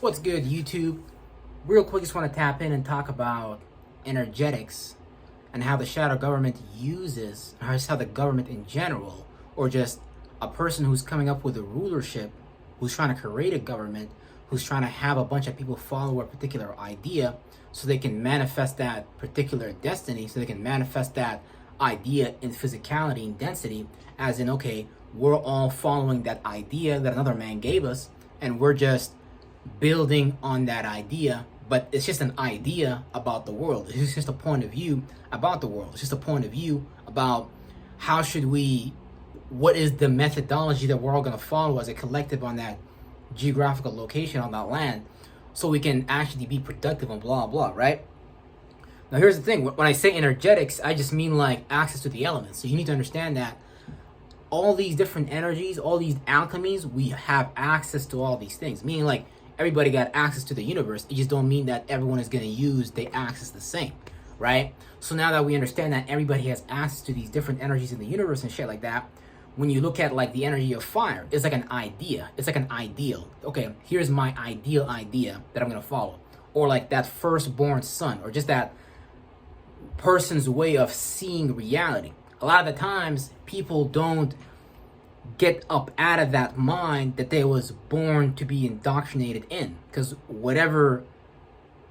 What's good, YouTube? Real quick, just want to tap in and talk about energetics and how the shadow government uses, or just how the government in general, or just a person who's coming up with a rulership, who's trying to create a government, who's trying to have a bunch of people follow a particular idea so they can manifest that particular destiny, so they can manifest that idea in physicality and density, as in, okay, we're all following that idea that another man gave us, and we're just building on that idea, but it's just an idea about the world. It's just a point of view about the world. It's just a point of view about how should we, what is the methodology that we're all going to follow as a collective on that geographical location, on that land, so we can actually be productive and blah, blah, right? Now, here's the thing. When I say energetics, I just mean like access to the elements. So you need to understand that all these different energies, all these alchemies, we have access to all these things. Meaning like everybody got access to the universe. It just don't mean that everyone is going to use the access the same, right? So now that we understand that everybody has access to these different energies in the universe and shit like that, when you look at like the energy of fire, it's like an idea. It's like an ideal. Okay, here's my ideal idea that I'm going to follow. Or like that firstborn son, or just that person's way of seeing reality. A lot of the times people don't get up out of that mind that they was born to be indoctrinated in, because whatever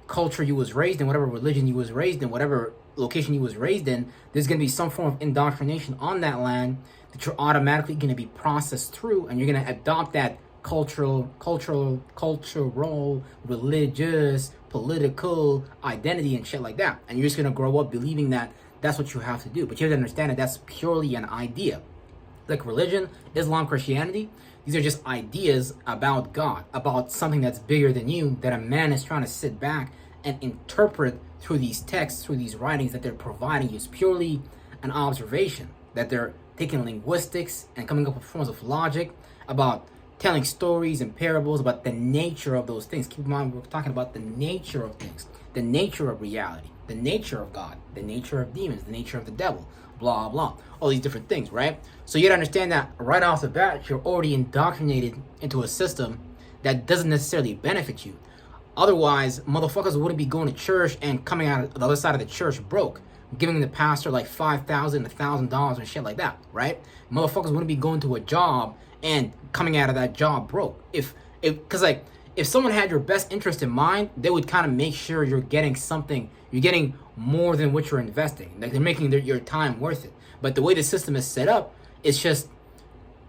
culture you was raised in, whatever religion you was raised in, whatever location you was raised in, there's going to be some form of indoctrination on that land that you're automatically going to be processed through, and you're going to adopt that cultural, religious, political identity and shit like that. And you're just going to grow up believing that that's what you have to do. But you have to understand that that's purely an idea. Like religion, Islam, Christianity, these are just ideas about God, about something that's bigger than you, that a man is trying to sit back and interpret through these texts, through these writings that they're providing you. It's purely an observation, that they're taking linguistics and coming up with forms of logic about telling stories and parables about the nature of those things. Keep in mind, we're talking about the nature of things, the nature of reality, the nature of God, the nature of demons, the nature of the devil, blah, blah, all these different things, right? So you gotta understand that right off the bat, you're already indoctrinated into a system that doesn't necessarily benefit you. Otherwise, motherfuckers wouldn't be going to church and coming out the other side of the church broke, giving the pastor like $5,000, $1,000 and shit like that, right? Motherfuckers wouldn't be going to a job and coming out of that job broke. Because like, if someone had your best interest in mind, they would kind of make sure you're getting something, you're getting more than what you're investing. Like they're making your time worth it. But the way the system is set up, it's just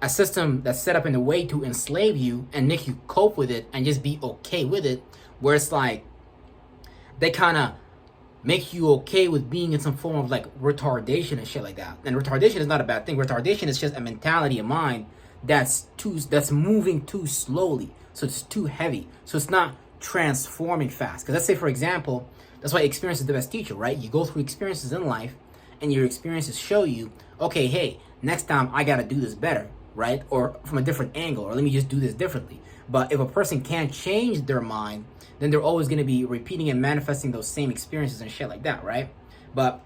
a system that's set up in a way to enslave you and make you cope with it and just be okay with it, where it's like they kind of make you okay with being in some form of like retardation and shit like that. And retardation is not a bad thing. Retardation is just a mentality of mind that's moving too slowly. So it's too heavy. So it's not transforming fast. Because let's say, for example, that's why experience is the best teacher, right? You go through experiences in life, and your experiences show you, okay, hey, next time I got to do this better, right? Or from a different angle, or let me just do this differently. But if a person can't change their mind, then they're always going to be repeating and manifesting those same experiences and shit like that, right? But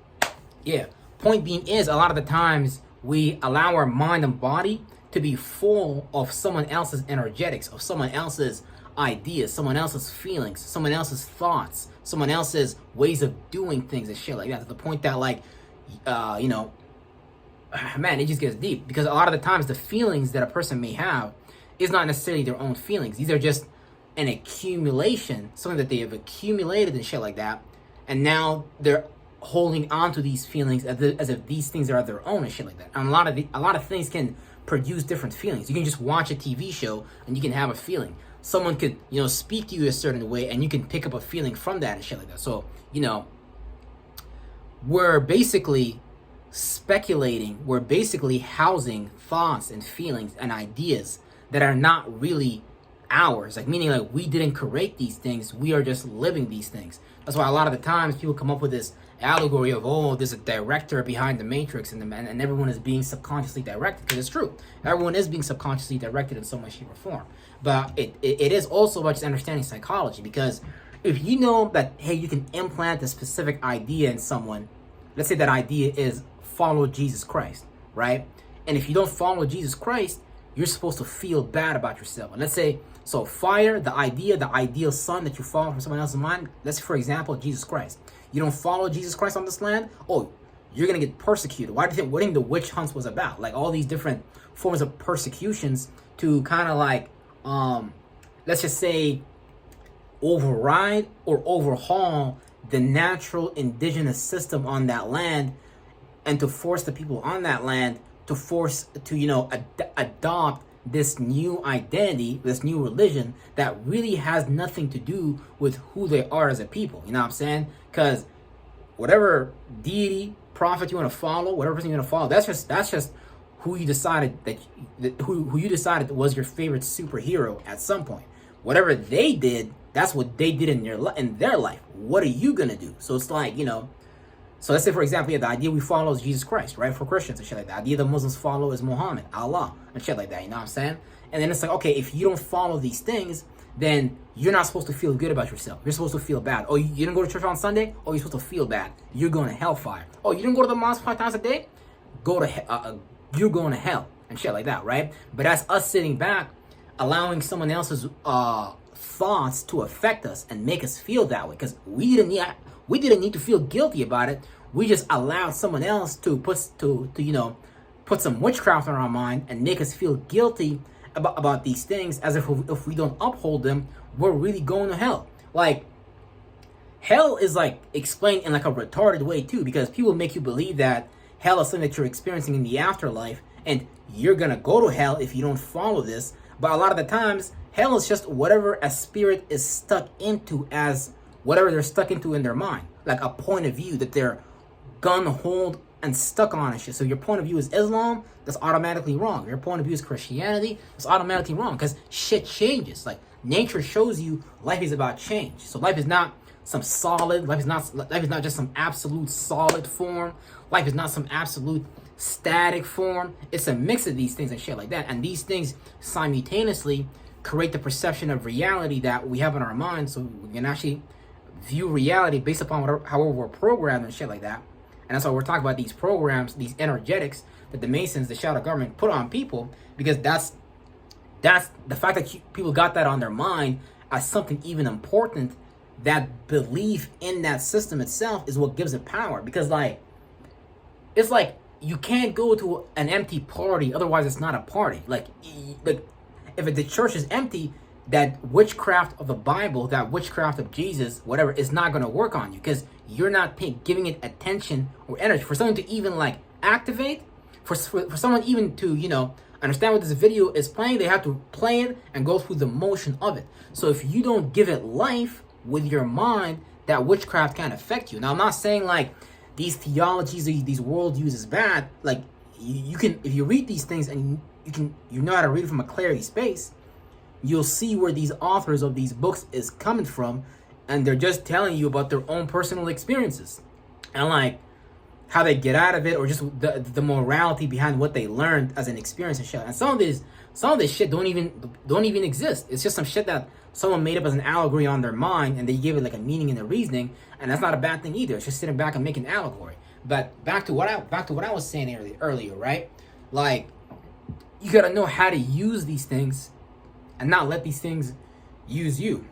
yeah, point being is, a lot of the times we allow our mind and body to be full of someone else's energetics, of someone else's ideas, someone else's feelings, someone else's thoughts, someone else's ways of doing things and shit like that, to the point that like, man, it just gets deep. Because a lot of the times the feelings that a person may have is not necessarily their own feelings. These are just an accumulation, something that they have accumulated and shit like that, and now they're holding on to these feelings as if these things are their own and shit like that. And a lot of things can produce different feelings. You can just watch a TV show and you can have a feeling. Someone could, speak to you a certain way and you can pick up a feeling from that and shit like that. So, we're basically speculating, we're basically housing thoughts and feelings and ideas that are not really ours. Like, meaning like we didn't create these things, we are just living these things. That's why a lot of the times people come up with this allegory of, oh, there's a director behind the matrix, and everyone is being subconsciously directed, because it's true. Everyone is being subconsciously directed in some way, shape, or form. But it is also about just understanding psychology, because if you know that, hey, you can implant a specific idea in someone, let's say that idea is follow Jesus Christ, right? And if you don't follow Jesus Christ, you're supposed to feel bad about yourself. And let's say So fire, the idea, the ideal son that you follow from someone else's mind. Let's, for example, Jesus Christ. You don't follow Jesus Christ on this land, oh, you're gonna get persecuted. Why do you think? What do you think the witch hunts was about? Like all these different forms of persecutions to kind of like, let's just say, override or overhaul the natural indigenous system on that land, and to force the people on that land to force to adopt this new identity, this new religion that really has nothing to do with who they are as a people. You know what I'm saying? Because whatever deity, prophet you want to follow, whatever person you want to follow, that's just who you decided who you decided was your favorite superhero at some point. Whatever they did, that's what they did in their life. What are you gonna do? So it's like, so let's say, for example, the idea we follow is Jesus Christ, right? For Christians and shit like that. The idea the Muslims follow is Muhammad, Allah, and shit like that. You know what I'm saying? And then it's like, okay, if you don't follow these things, then you're not supposed to feel good about yourself. You're supposed to feel bad. Oh, you didn't go to church on Sunday? Oh, you're supposed to feel bad. You're going to hellfire. Oh, you didn't go to the mosque 5 times a day? You're going to hell and shit like that, right? But that's us sitting back, allowing someone else's thoughts to affect us and make us feel that way, because we didn't need to feel guilty about it. We just allowed someone else to put some witchcraft on our mind and make us feel guilty about these things, as if we don't uphold them, we're really going to hell. Like, hell is like explained in like a retarded way too, because people make you believe that hell is something that you're experiencing in the afterlife, and you're gonna go to hell if you don't follow this. But a lot of the times, hell is just whatever a spirit is stuck into, as whatever they're stuck into in their mind, like a point of view that they're gun hold and stuck on and shit. So your point of view is Islam, that's automatically wrong. Your point of view is Christianity, that's automatically wrong, because shit changes. Like, nature shows you life is about change. So life is not some solid, life is not just some absolute solid form. Life is not some absolute static form. It's a mix of these things and shit like that. And these things simultaneously create the perception of reality that we have in our minds, so we can actually view reality based upon however we're programmed and shit like that. And that's why we're talking about these programs, these energetics that the Masons, the shadow government put on people, because that's the fact that people got that on their mind as something even important. That belief in that system itself is what gives it power. Because it's like you can't go to an empty party, otherwise it's not a party. Like if the church is empty, that witchcraft of the Bible, that witchcraft of Jesus, whatever, is not going to work on you, because you're not giving it attention or energy. For someone to even activate, for someone even to understand what this video is playing, they have to play it and go through the motion of it. So if you don't give it life with your mind, that witchcraft can affect you. Now, I'm not saying these theologies, these worldviews is bad. Like, you can, if you read these things and you know how to read it from a clarity space, you'll see where these authors of these books is coming from, and they're just telling you about their own personal experiences and how they get out of it, or just the morality behind what they learned as an experience and shit. And some of this shit don't even exist. It's just some shit that someone made up as an allegory on their mind, and they give it a meaning in their reasoning, and that's not a bad thing either. It's just sitting back and making an allegory. But back to what I was saying earlier, right? You gotta know how to use these things and not let these things use you.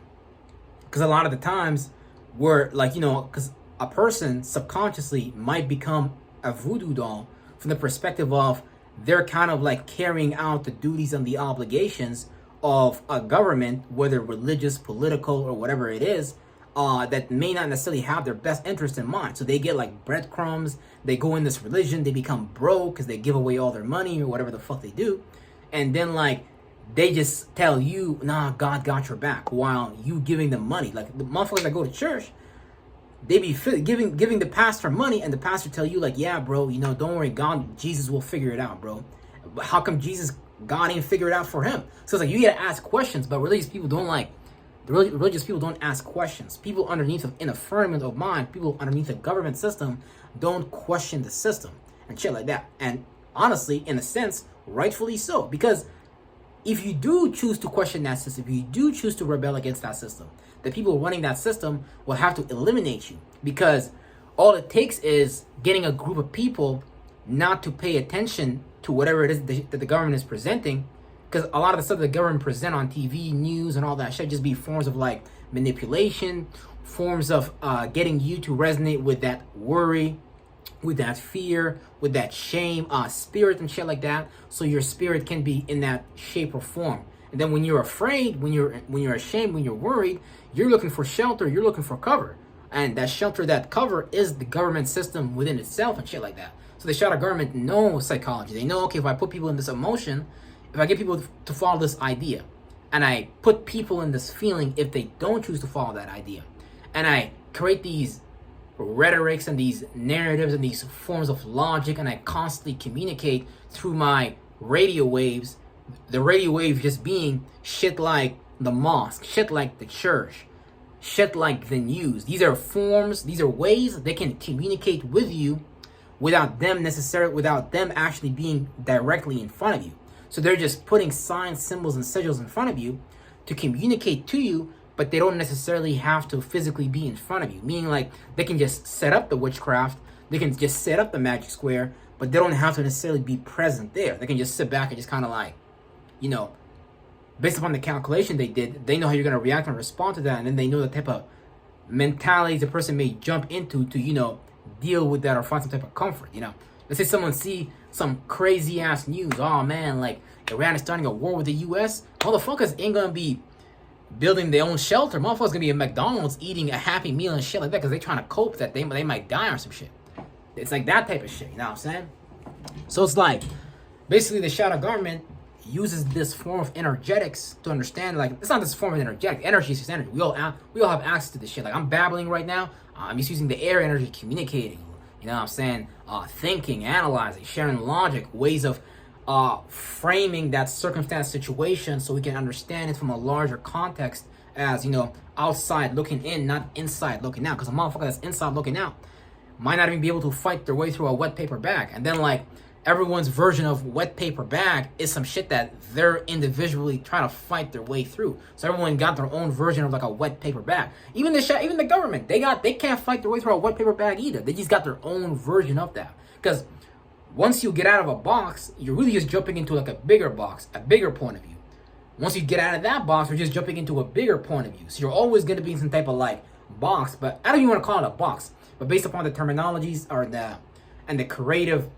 Because a lot of the times because a person subconsciously might become a voodoo doll from the perspective of they're kind of carrying out the duties and the obligations of a government, whether religious, political, or whatever it is, that may not necessarily have their best interest in mind. So they get breadcrumbs, they go in this religion, they become broke because they give away all their money or whatever the fuck they do. And then they just tell you, nah, God got your back, while you giving them money. The motherfuckers that go to church, they be giving the pastor money, and the pastor tell you yeah, bro, don't worry, Jesus will figure it out, bro. But how come God ain't figure it out for him? So it's you gotta ask questions, but religious people don't religious people don't ask questions. People underneath in a firmament of mind, people underneath the government system don't question the system and shit like that. And honestly, in a sense, rightfully so, because if you do choose to question that system, if you do choose to rebel against that system, the people running that system will have to eliminate you, because all it takes is getting a group of people not to pay attention to whatever it is that the government is presenting, because a lot of the stuff that the government present on TV, news, and all that shit just be forms of like manipulation, forms of getting you to resonate with that worry, with that fear, with that shame, spirit and shit like that. So your spirit can be in that shape or form. And then when you're afraid, when you're ashamed, when you're worried, you're looking for shelter, you're looking for cover. And that shelter, that cover is the government system within itself and shit like that. So the shadow government knows psychology. They know, okay, if I put people in this emotion, if I get people to follow this idea, and I put people in this feeling if they don't choose to follow that idea, and I create these rhetorics and these narratives and these forms of logic, and I constantly communicate through my radio waves, the radio wave just being shit like the mosque, shit like the church, shit like the news. These are forms, these are ways they can communicate with you without them actually being directly in front of you. So they're just putting signs, symbols, and sigils in front of you to communicate to you, but they don't necessarily have to physically be in front of you. Meaning like they can just set up the witchcraft, they can just set up the magic square, but they don't have to necessarily be present there. They can just sit back and just kind of like, you know, based upon the calculation they did, they know how you're going to react and respond to that, and then they know the type of mentality the person may jump into to, you know, deal with that or find some type of comfort, you know. Let's say someone see some crazy ass news, oh man, like Iran is starting a war with the US, motherfuckers ain't going to be building their own shelter. Motherfuckers going to be at McDonald's eating a Happy Meal and shit like that because they're trying to cope that they might die or some shit. It's like that type of shit, you know what I'm saying? So it's like, basically the shadow government uses this form of energetics to understand, like, it's not this form of energetic. Energy is just energy. We all have access to this shit. Like, I'm babbling right now. I'm just using the air energy, communicating. You know what I'm saying? Thinking, analyzing, sharing logic, ways of framing that circumstance situation so we can understand it from a larger context as, you know, outside looking in, not inside looking out. Because a motherfucker that's inside looking out might not even be able to fight their way through a wet paper bag. And then, like, everyone's version of wet paper bag is some shit that they're individually trying to fight their way through. So everyone got their own version of like a wet paper bag. Even the government, they can't fight their way through a wet paper bag either. They just got their own version of that. Because once you get out of a box, you're really just jumping into like a bigger box, a bigger point of view. Once you get out of that box, you're just jumping into a bigger point of view. So you're always going to be in some type of like box, but I don't even want to call it a box. But based upon the terminologies or the creative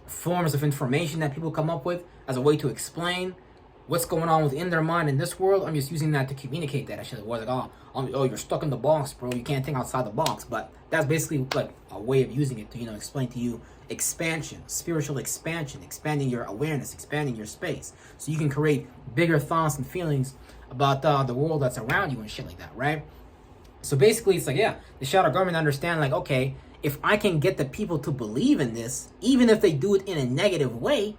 forms of information that people come up with as a way to explain what's going on within their mind in this world, I'm just using that to communicate that. I should like, oh, you're stuck in the box, bro. You can't think outside the box. But that's basically like a way of using it to, you know, explain to you expansion, spiritual expansion, expanding your awareness, expanding your space, so you can create bigger thoughts and feelings about the world that's around you and shit like that, right? So basically, it's like, yeah, the shadow government understand, like, okay, if I can get the people to believe in this, even if they do it in a negative way,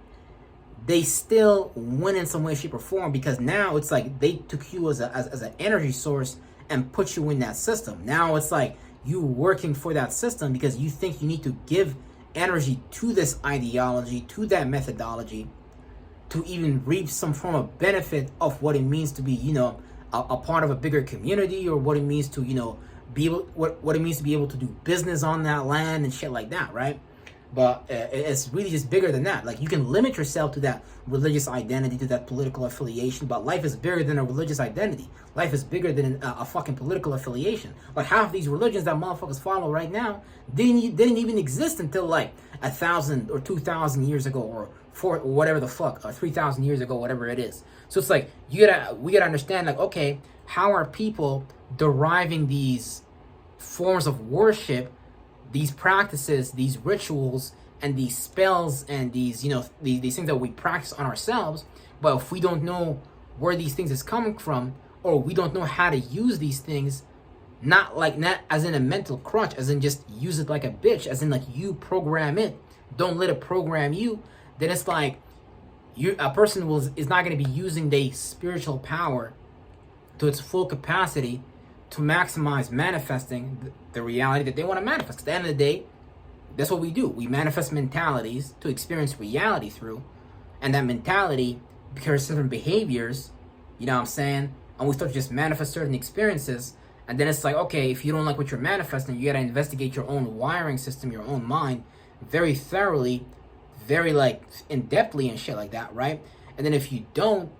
they still win in some way, shape, or form, because now it's like they took you as an energy source and put you in that system. Now it's like you working for that system because you think you need to give energy to this ideology, to that methodology, to even reap some form of benefit of what it means to be, you know, a part of a bigger community, or what it means to, you know, be able, what it means to be able to do business on that land and shit like that, right? But it's really just bigger than that. Like, you can limit yourself to that religious identity, to that political affiliation, but life is bigger than a religious identity. Life is bigger than a fucking political affiliation. Like, half these religions that motherfuckers follow right now didn't even exist until like 1,000 or 2,000 years ago, or or whatever the fuck, or 3,000 years ago, whatever it is. So it's like we gotta understand, like, okay, how are people deriving these forms of worship, these practices, these rituals, and these spells, and these, you know, these things that we practice on ourselves? But if we don't know where these things is coming from, or we don't know how to use these things, not as in a mental crutch, as in just use it like a bitch, as in like you program it, don't let it program you, then it's like a person is not going to be using their spiritual power to its full capacity to maximize manifesting the reality that they want to manifest. At the end of the day, that's what we do. We manifest mentalities to experience reality through, and that mentality becomes certain behaviors, you know what I'm saying? And we start to just manifest certain experiences, and then it's like, okay, if you don't like what you're manifesting, you got to investigate your own wiring system, your own mind, very thoroughly, very like in-depthly and shit like that, right? And then if you don't,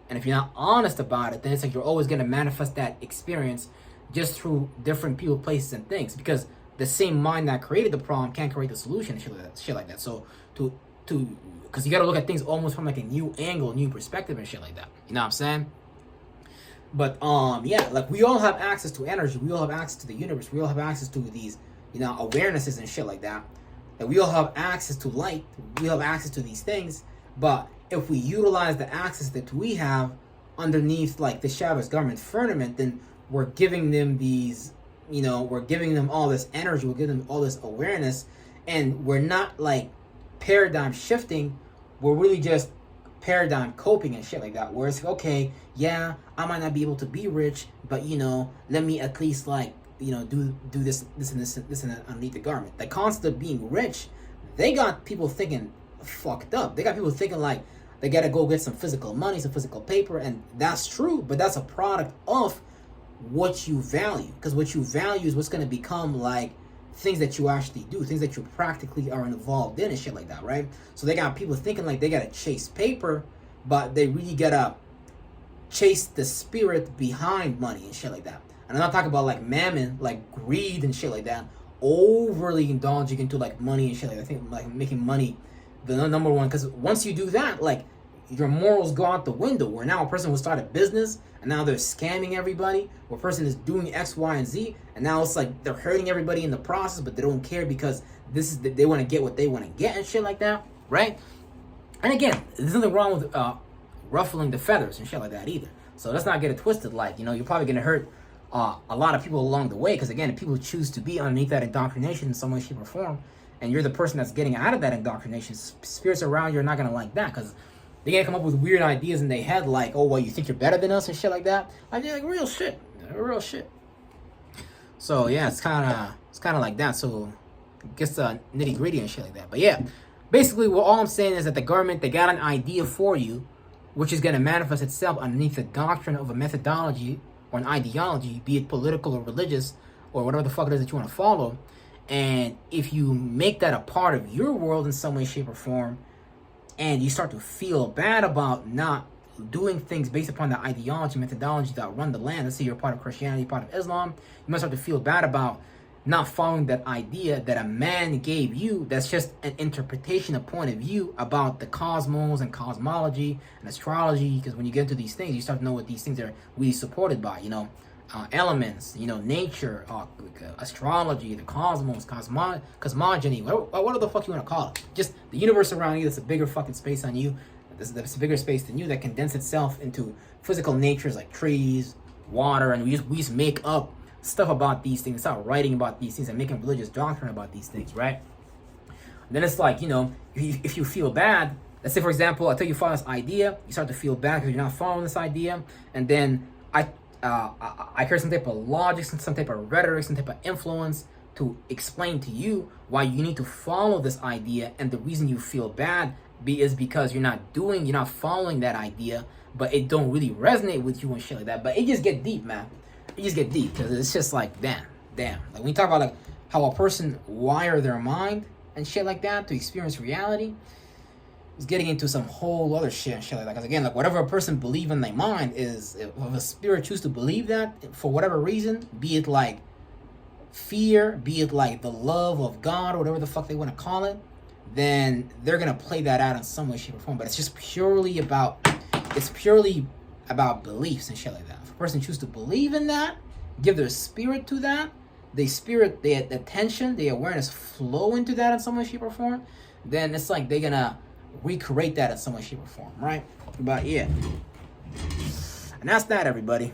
and if you're not honest about it, then it's like you're always going to manifest that experience just through different people, places, and things. Because the same mind that created the problem can't create the solution and shit like that. So because you got to look at things almost from like a new angle, new perspective, and shit like that. You know what I'm saying? But yeah, like we all have access to energy. We all have access to the universe. We all have access to these, awarenesses and shit like that. That we all have access to light. We have access to these things. But if we utilize the access that we have underneath like the shadows government firmament, then we're giving them these, we're giving them all this energy. We're giving them all this awareness, and we're not like paradigm shifting. We're really just paradigm coping and shit like that, where it's okay, yeah, I might not be able to be rich, but let me at least like do this and underneath the garment. The concept of being rich, they got people thinking fucked up. They got people thinking like they gotta go get some physical money, some physical paper, and that's true, but that's a product of what you value, because what you value is what's going to become like things that you actually do, things that you practically are involved in and shit like that, right? So they got people thinking like they gotta chase paper, but they really gotta chase the spirit behind money and shit like that. And I'm not talking about like mammon, like greed and shit like that, overly indulging into like money and shit like that. I think like making money the number one, because once you do that, like your morals go out the window, where now a person will start a business and now they're scamming everybody, or a person is doing X, Y, and Z, and now it's like they're hurting everybody in the process, but they don't care because they want to get what they want to get and shit like that, right? And again, there's nothing wrong with ruffling the feathers and shit like that either. So let's not get it twisted. Like, you're probably gonna hurt a lot of people along the way, because again, if people choose to be underneath that indoctrination in some way, shape, or form, and you're the person that's getting out of that indoctrination, spirits around you are not gonna like that, because they can't come up with weird ideas in their head like, oh, well, you think you're better than us and shit like that. Like real shit. So yeah, it's kind of like that. So it gets nitty gritty and shit like that. But yeah, basically, all I'm saying is that the government, they got an idea for you, which is gonna manifest itself underneath the doctrine of a methodology or an ideology, be it political or religious or whatever the fuck it is that you want to follow. And if you make that a part of your world in some way, shape, or form, and you start to feel bad about not doing things based upon the ideology, methodology that run the land, let's say you're part of Christianity, part of Islam, you might start to feel bad about not following that idea that a man gave you that's just an interpretation, a point of view about the cosmos and cosmology and astrology. Because when you get into these things, you start to know what these things are really supported by, elements, nature, astrology, the cosmos, cosmogony, whatever the fuck you want to call it. Just the universe around you that's a bigger fucking space on you, that's a bigger space than you, that condenses itself into physical natures like trees, water, and we just make up stuff about these things, start writing about these things and making religious doctrine about these things, right? And then it's like, if you feel bad, let's say, for example, I tell you follow this idea, you start to feel bad because you're not following this idea, and then I hear some type of logic, some type of rhetoric, some type of influence to explain to you why you need to follow this idea, and the reason you feel bad is because you're not following that idea, but it don't really resonate with you and shit like that. But it just get deep, man. It just get deep, because it's just like, damn. Like when you talk about like how a person wire their mind and shit like that to experience reality, is getting into some whole other shit and shit like that. Because again, like whatever a person believes in their mind is, if a spirit chooses to believe that for whatever reason, be it like fear, be it like the love of God, or whatever the fuck they want to call it, then they're gonna play that out in some way, shape, or form. But it's just purely about beliefs and shit like that. If a person chooses to believe in that, give their spirit to that, their attention, their awareness flow into that in some way, shape, or form, then it's like they're gonna recreate that in some way, shape, or form, right? But yeah, and that's that, everybody.